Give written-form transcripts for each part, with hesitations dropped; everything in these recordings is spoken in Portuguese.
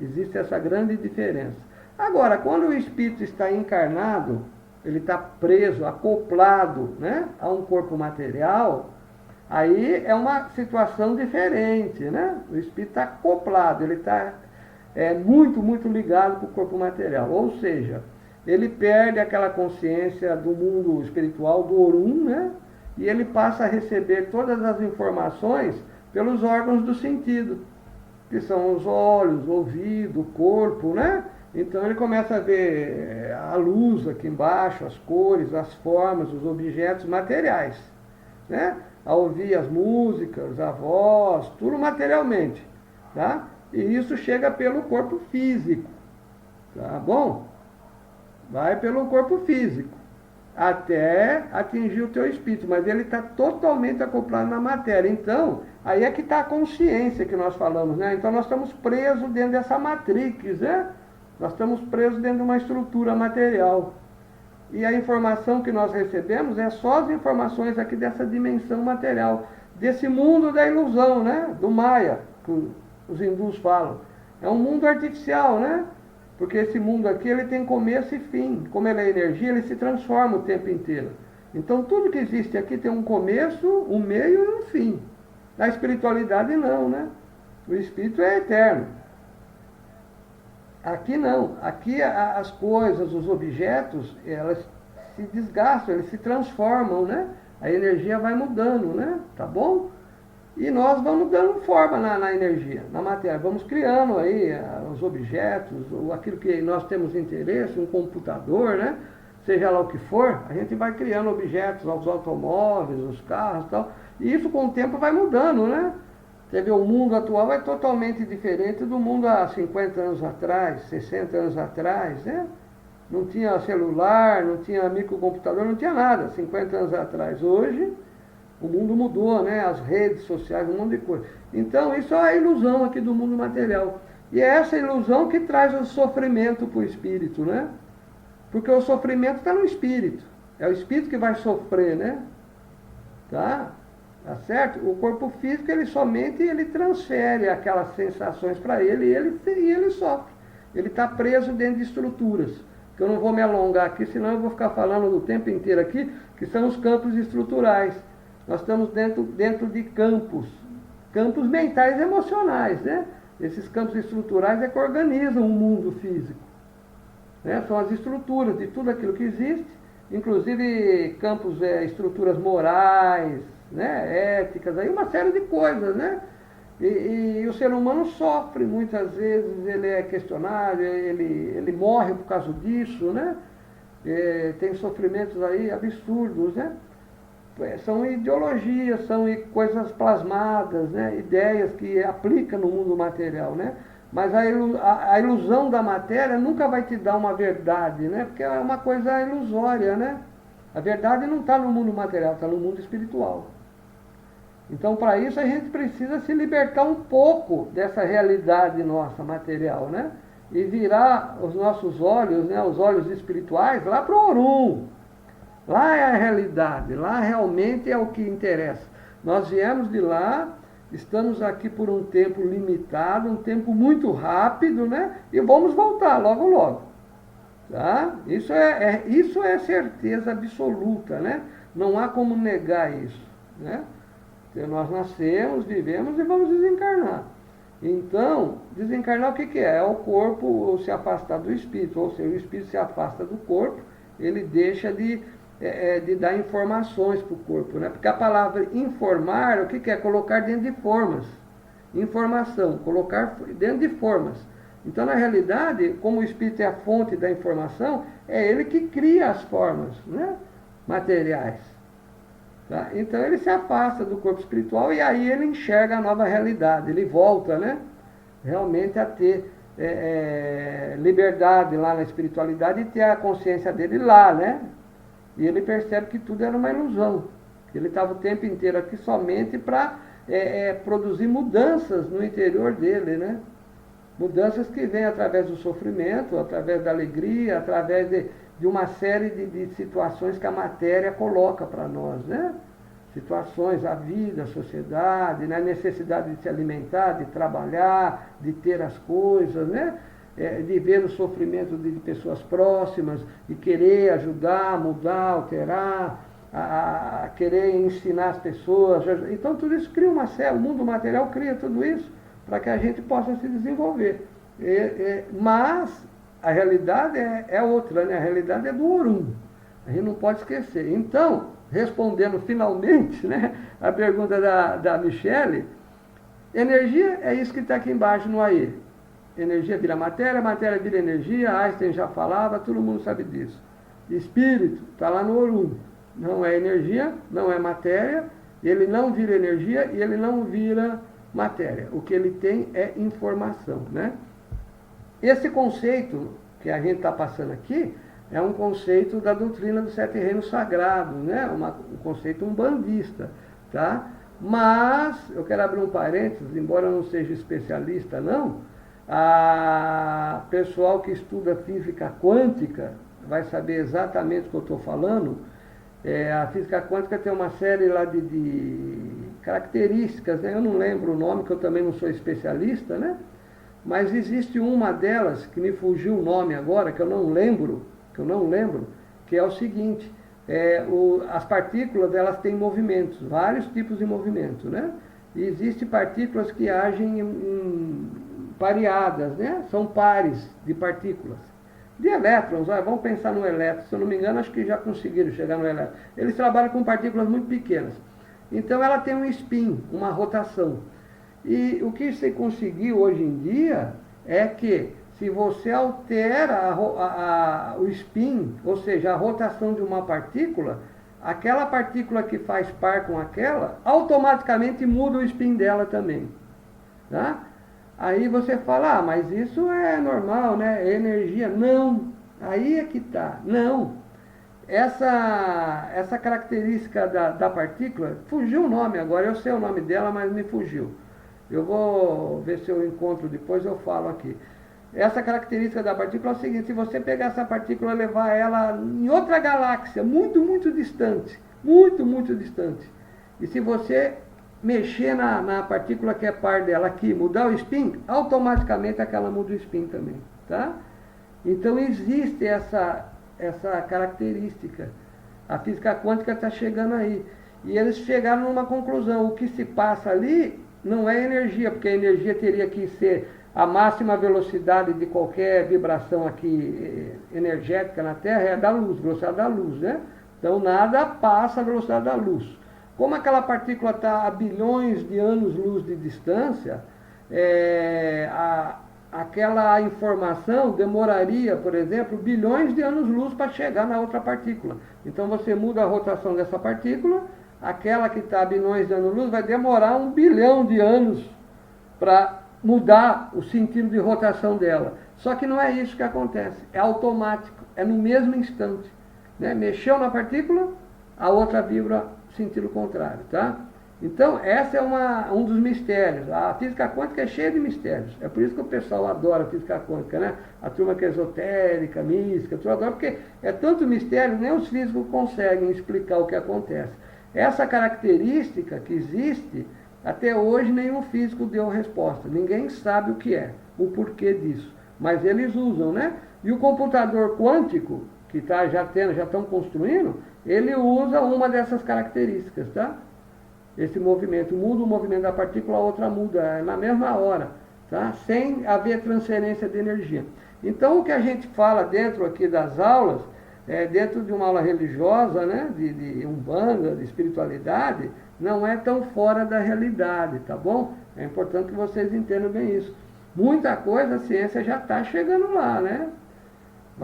Existe essa grande diferença. Agora, quando o espírito está encarnado, ele está preso, acoplado, né, a um corpo material, aí é uma situação diferente, né? O espírito está acoplado, ele está muito, muito ligado com o corpo material. Ou seja, ele perde aquela consciência do mundo espiritual, do Orum, né? E ele passa a receber todas as informações pelos órgãos do sentido, que são os olhos, o ouvido, o corpo, né? Então ele começa a ver a luz aqui embaixo, as cores, as formas, os objetos materiais, né? A ouvir as músicas, a voz, tudo materialmente, tá? E isso chega pelo corpo físico, tá bom? Vai pelo corpo físico, até atingir o teu espírito, mas ele está totalmente acoplado na matéria. Então, aí é que está a consciência que nós falamos, né? Então nós estamos presos dentro dessa matrix, né? Nós estamos presos dentro de uma estrutura material. E a informação que nós recebemos é só as informações aqui dessa dimensão material, desse mundo da ilusão, né? Do Maya, que os hindus falam. É um mundo artificial, né? Porque esse mundo aqui, ele tem começo e fim. Como ele é energia, ele se transforma o tempo inteiro. Então, tudo que existe aqui tem um começo, um meio e um fim. Na espiritualidade, não, né? O espírito é eterno. Aqui não. Aqui as coisas, os objetos, elas se desgastam, eles se transformam, né? A energia vai mudando, né? Tá bom? E nós vamos dando forma na energia, na matéria. Vamos criando aí os objetos, ou aquilo que nós temos interesse, um computador, né? Seja lá o que for, a gente vai criando objetos, os automóveis, os carros e tal. E isso com o tempo vai mudando, né? Você vê, o mundo atual é totalmente diferente do mundo há 50 anos atrás, 60 anos atrás, né? Não tinha celular, não tinha microcomputador, não tinha nada 50 anos atrás. Hoje, o mundo mudou, né? As redes sociais, um monte de coisa. Então, isso é a ilusão aqui do mundo material. E é essa ilusão que traz o sofrimento para o espírito, né? Porque o sofrimento está no espírito. É o espírito que vai sofrer, né? Tá? Tá certo? O corpo físico, ele transfere aquelas sensações para ele e ele sofre. Ele está preso dentro de estruturas. Que eu não vou me alongar aqui, senão eu vou ficar falando do tempo inteiro aqui, que são os campos estruturais. Nós estamos dentro de campos mentais e emocionais, né? Esses campos estruturais é que organizam o mundo físico, né? São as estruturas de tudo aquilo que existe, inclusive campos, estruturas morais, né? Éticas, aí uma série de coisas, né? E o ser humano sofre muitas vezes, ele é questionado, ele morre por causa disso, né? Tem sofrimentos aí absurdos, né? São ideologias, são coisas plasmadas, né? Ideias que aplicam no mundo material, né? Mas a ilusão da matéria nunca vai te dar uma verdade, né? Porque é uma coisa ilusória, né? A verdade não está no mundo material, está no mundo espiritual. Então, para isso, a gente precisa se libertar um pouco dessa realidade nossa material, né? E virar os nossos olhos, né? Os olhos espirituais, lá para o Orum. Lá é a realidade, lá realmente é o que interessa. Nós viemos de lá, estamos aqui por um tempo limitado, um tempo muito rápido, né? E vamos voltar logo, logo. Tá? Isso é certeza absoluta, né? Não há como negar isso, né? Então, nós nascemos, vivemos e vamos desencarnar. Então, desencarnar o que é? É o corpo se afastar do espírito, ou seja, o espírito se afasta do corpo, ele deixa de dar informações para o corpo, né? Porque a palavra informar, o que é? Colocar dentro de formas. Informação, colocar dentro de formas. Então, na realidade, como o espírito é a fonte da informação, é ele que cria as formas, né? Materiais. Tá? Então, ele se afasta do corpo espiritual e aí ele enxerga a nova realidade. Ele volta, né? Realmente a ter liberdade lá na espiritualidade e ter a consciência dele lá, né? E ele percebe que tudo era uma ilusão. Ele estava o tempo inteiro aqui somente para produzir mudanças no interior dele, né? Mudanças que vêm através do sofrimento, através da alegria, através de uma série de situações que a matéria coloca para nós, né? situações, a vida, a sociedade, né? A necessidade de se alimentar, de trabalhar, de ter as coisas, né? De ver o sofrimento de pessoas próximas e querer ajudar, mudar, alterar, a querer ensinar as pessoas. Então tudo isso cria uma série, o mundo material cria tudo isso para que a gente possa se desenvolver. Mas a realidade é outra, né? A realidade é do Orum. A gente não pode esquecer. Então, respondendo finalmente, né, a pergunta da Michele, energia é isso que está aqui embaixo no AE. Energia vira matéria, matéria vira energia, Einstein já falava, todo mundo sabe disso. Espírito está lá no Orum. Não é energia, não é matéria, ele não vira energia e ele não vira matéria. O que ele tem é informação, né? Esse conceito que a gente está passando aqui é um conceito da doutrina dos 7 reinos sagrados, né? Um conceito umbandista, tá? Mas, eu quero abrir um parênteses, embora eu não seja especialista, não, a pessoal que estuda física quântica vai saber exatamente o que eu estou falando. A física quântica tem uma série lá de características, né? Eu não lembro o nome, que eu também não sou especialista, né? Mas existe uma delas, que me fugiu o nome agora, que eu não lembro, que é o seguinte, as partículas, elas têm movimentos, vários tipos de movimento, né? E existem partículas que agem pareadas, né? São pares de partículas. De elétrons, vamos pensar no elétron, se eu não me engano, acho que já conseguiram chegar no elétron. Eles trabalham com partículas muito pequenas. Então ela tem um spin, uma rotação. E o que se conseguiu hoje em dia é que se você altera o spin, ou seja, a rotação de uma partícula, aquela partícula que faz par com aquela, automaticamente muda o spin dela também. Tá? Aí você fala, mas isso é normal, né? É energia. Não, aí é que está. Não. Essa característica da partícula, fugiu o nome agora, eu sei o nome dela, mas me fugiu. Eu vou ver se eu encontro depois, eu falo aqui. Essa característica da partícula é o seguinte, se você pegar essa partícula e levar ela em outra galáxia, muito, muito distante, e se você mexer na partícula que é par dela aqui, mudar o spin, automaticamente aquela muda o spin também, tá? Então existe essa característica. A física quântica está chegando aí. E eles chegaram numa conclusão, o que se passa ali não é energia, porque a energia teria que ser a máxima velocidade de qualquer vibração aqui energética na Terra, é da luz, velocidade da luz, né? Então nada passa a velocidade da luz. Como aquela partícula está a bilhões de anos-luz de distância, aquela informação demoraria, por exemplo, bilhões de anos-luz para chegar na outra partícula. Então você muda a rotação dessa partícula, aquela que está a bilhões de anos-luz vai demorar 1 bilhão de anos para mudar o sentido de rotação dela. Só que não é isso que acontece, é automático, é no mesmo instante. Né? Mexeu na partícula, a outra vibra sentido contrário, tá? Então, esse é um dos mistérios. A física quântica é cheia de mistérios. É por isso que o pessoal adora a física quântica, né? A turma que é esotérica, mística, tudo adora, porque é tanto mistério, nem os físicos conseguem explicar o que acontece. Essa característica que existe, até hoje nenhum físico deu resposta. Ninguém sabe o que é, o porquê disso. Mas eles usam, né? E o computador quântico, que já estão construindo, ele usa uma dessas características, tá? Esse movimento, muda o movimento da partícula, a outra muda, na mesma hora, tá? Sem haver transferência de energia. Então, o que a gente fala dentro aqui das aulas, dentro de uma aula religiosa, né, de umbanda, de espiritualidade, não é tão fora da realidade, tá bom? É importante que vocês entendam bem isso. Muita coisa a ciência já está chegando lá, né?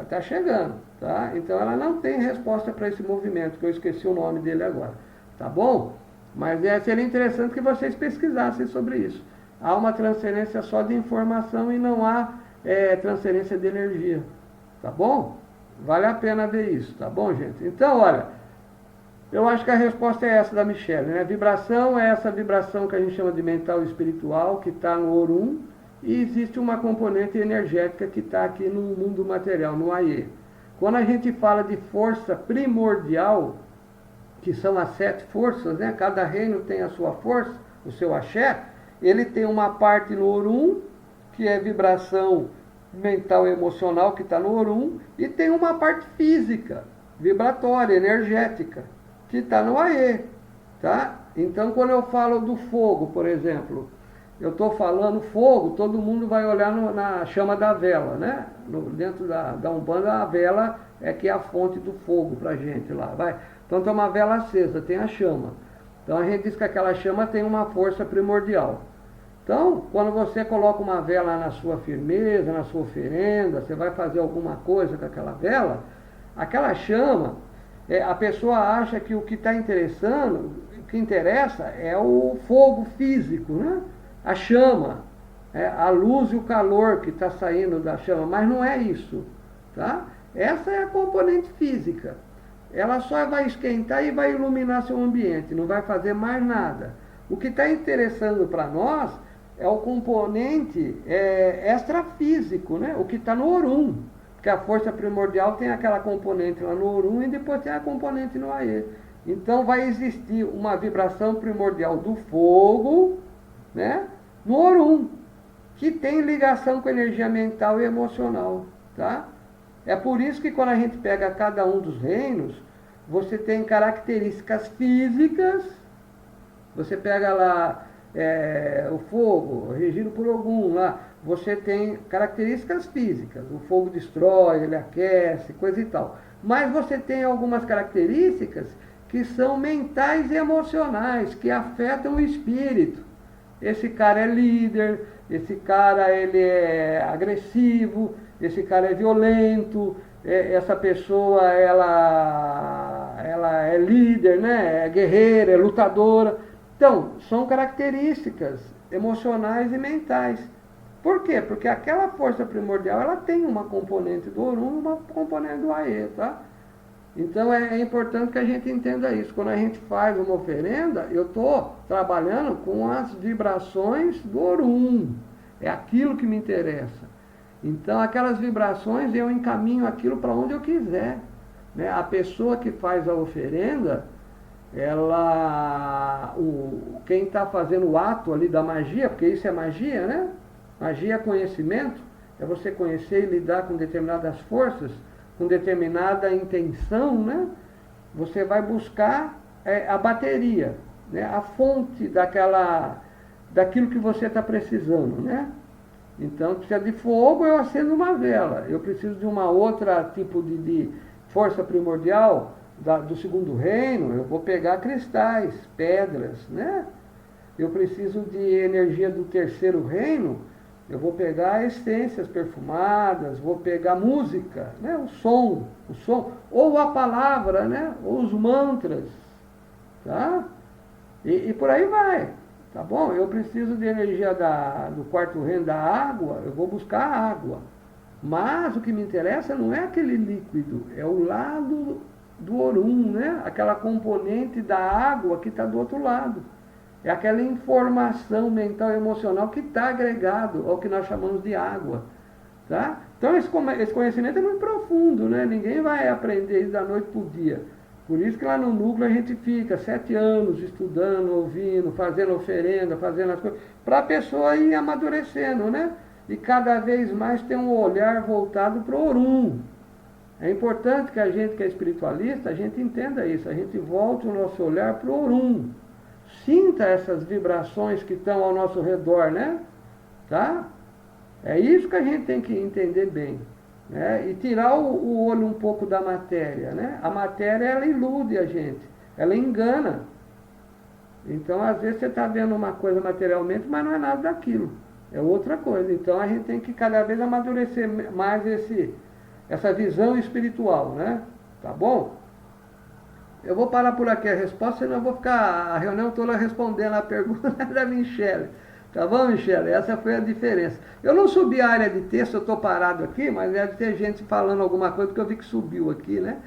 Está chegando, tá? Então ela não tem resposta para esse movimento, que eu esqueci o nome dele agora, tá bom? Mas seria interessante que vocês pesquisassem sobre isso. Há uma transferência só de informação e não há transferência de energia, tá bom? Vale a pena ver isso, tá bom, gente? Então, olha, eu acho que a resposta é essa da Michele, né? Vibração é essa vibração que a gente chama de mental e espiritual, que está no Orum, e existe uma componente energética que está aqui no mundo material, no AE. Quando a gente fala de força primordial, que são as 7 forças, né? Cada reino tem a sua força, o seu axé. Ele tem uma parte no Orum, que é vibração mental e emocional, que está no Orum, e tem uma parte física, vibratória, energética, que está no Aê, tá? Então, quando eu falo do fogo, por exemplo, eu estou falando fogo, todo mundo vai olhar na chama da vela, né? Dentro da Umbanda, a vela é que é a fonte do fogo para a gente lá, vai. Então, tem uma vela acesa, tem a chama. Então, a gente diz que aquela chama tem uma força primordial. Então, quando você coloca uma vela na sua firmeza, na sua oferenda, você vai fazer alguma coisa com aquela vela, aquela chama, a pessoa acha que o que está interessando, o que interessa é o fogo físico, né? A chama, a luz e o calor que está saindo da chama, mas não é isso, tá? Essa é a componente física. Ela só vai esquentar e vai iluminar seu ambiente, não vai fazer mais nada. O que está interessando para nós é o componente extrafísico, né? O que está no Orum, porque a força primordial tem aquela componente lá no Orum e depois tem a componente no Aê. Então vai existir uma vibração primordial do fogo, né? No Orum, que tem ligação com energia mental e emocional, tá? É por isso que quando a gente pega cada um dos reinos, você tem características físicas. Você pega lá o fogo, regido por Ogum, lá, você tem características físicas. O fogo destrói, ele aquece, coisa e tal. Mas você tem algumas características que são mentais e emocionais, que afetam o espírito. Esse cara é líder, esse cara ele é agressivo, esse cara é violento, essa pessoa ela é líder, né? É guerreira, é lutadora. Então, são características emocionais e mentais. Por quê? Porque aquela força primordial, ela tem uma componente do Orum e uma componente do Aê, tá? Então, é importante que a gente entenda isso. Quando a gente faz uma oferenda, eu estou trabalhando com as vibrações do Orum. É aquilo que me interessa. Então, aquelas vibrações, eu encaminho aquilo para onde eu quiser, né? A pessoa que faz a oferenda, quem está fazendo o ato ali da magia, porque isso é magia, né? Magia é conhecimento, é você conhecer e lidar com determinadas forças, com determinada intenção, né? Você vai buscar a bateria, né? A fonte daquilo que você está precisando, né? Então, precisa de fogo, eu acendo uma vela. Eu preciso de uma outra tipo de força primordial do segundo reino, eu vou pegar cristais, pedras, né? Eu preciso de energia do terceiro reino, eu vou pegar essências perfumadas, vou pegar música, né? O som, ou a palavra, né? Ou os mantras, tá? E por aí vai, tá bom? Eu preciso de energia do quarto reino da água, eu vou buscar a água. Mas o que me interessa não é aquele líquido, é o lado do Orum, né? Aquela componente da água que está do outro lado. É aquela informação mental e emocional que está agregado ao que nós chamamos de água, tá? Então esse conhecimento é muito profundo, né? Ninguém vai aprender isso da noite para o dia. Por isso que lá no núcleo a gente fica 7 anos estudando, ouvindo, fazendo oferenda, fazendo as coisas, para a pessoa ir amadurecendo, né? E cada vez mais ter um olhar voltado para o Orum. É importante que a gente que é espiritualista, a gente entenda isso, a gente volte o nosso olhar para o Orum. Sinta essas vibrações que estão ao nosso redor, né? Tá? É isso que a gente tem que entender bem, né? E tirar o olho um pouco da matéria, né? A matéria, ela ilude a gente, ela engana. Então, às vezes, você está vendo uma coisa materialmente, mas não é nada daquilo, é outra coisa. Então, a gente tem que cada vez amadurecer mais essa visão espiritual, né? Tá bom? Eu vou parar por aqui a resposta, senão eu vou ficar a reunião toda respondendo a pergunta da Michele. Tá bom, Michele? Essa foi a diferença. Eu não subi a área de texto, eu estou parado aqui, mas deve ter gente falando alguma coisa, porque eu vi que subiu aqui, né?